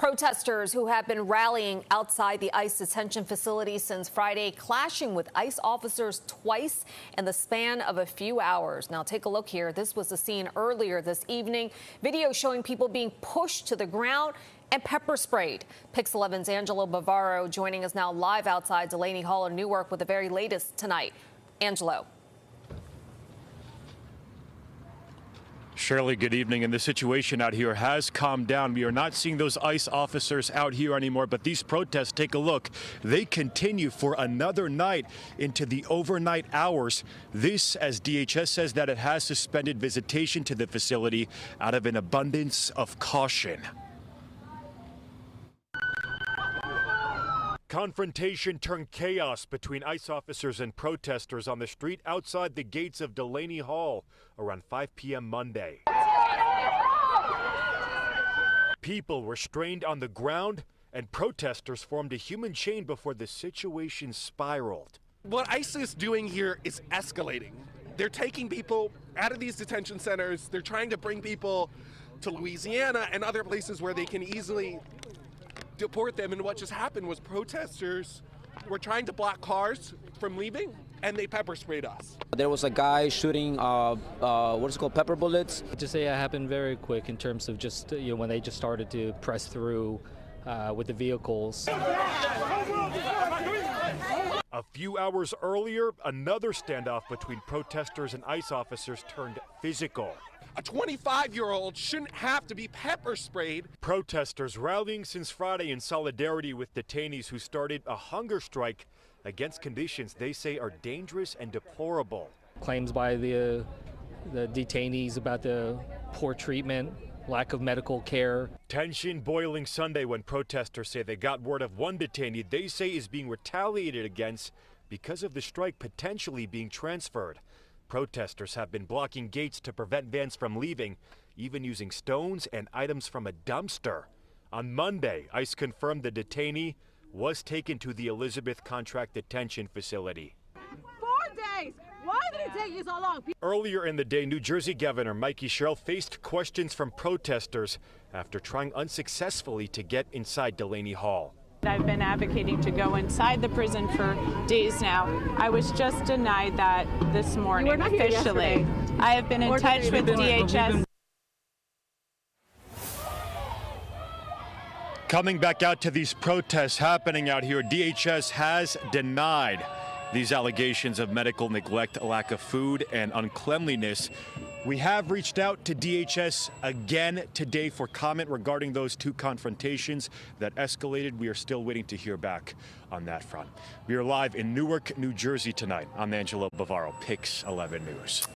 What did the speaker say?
Protesters who have been rallying outside the ICE detention facility since Friday, clashing with ICE officers twice in the span of a few hours. Now take a look here. This was the scene earlier this evening. Video showing people being pushed to the ground and pepper sprayed. Pix 11's Angelo Bavaro joining us now live outside Delaney Hall in Newark with the very latest tonight. Angelo. Shirley, good evening. And the situation out here has calmed down. We are not seeing those ICE officers out here anymore, but these protests, take a look. They continue for another night into the overnight hours. This, as DHS says, that it has suspended visitation to the facility out of an abundance of caution. Confrontation turned chaos between ICE officers and protesters on the street outside the gates of Delaney Hall around 5 p.m. Monday. People were strained on the ground, and protesters formed a human chain before the situation spiraled. What ICE is doing here is escalating. They're taking people out of these detention centers. They're trying to bring people to Louisiana and other places where they can easily deport them. And what just happened was protesters were trying to block cars from leaving, and they pepper sprayed us. There was a guy shooting what's it called, pepper bullets. Just say it happened very quick in terms of just when they just started to press through with the vehicles. A few hours earlier, another standoff between protesters and ICE officers turned physical. A 25-year-old shouldn't have to be pepper sprayed. Protesters rallying since Friday in solidarity with detainees who started a hunger strike against conditions they say are dangerous and deplorable. Claims by the detainees about the poor treatment, lack of medical care. Tension boiling Sunday when protesters say they got word of one detainee they say is being retaliated against because of the strike potentially being transferred. Protesters have been blocking gates to prevent vans from leaving, even using stones and items from a dumpster. On Monday, ICE confirmed the detainee was taken to the Elizabeth Contract Detention Facility. 4 days! Why did it take you so long? Earlier in the day, New Jersey Governor Mikey Sherrill faced questions from protesters after trying unsuccessfully to get inside Delaney Hall. I've been advocating to go inside the prison for days now. I was just denied that this morning officially. I have been in touch with DHS. Coming back out to these protests happening out here, DHS has denied these allegations of medical neglect, lack of food, and uncleanliness. We have reached out to DHS again today for comment regarding those two confrontations that escalated. We are still waiting to hear back on that front. We are live in Newark, New Jersey tonight. I'm Angelo Bavaro, Pix 11 News.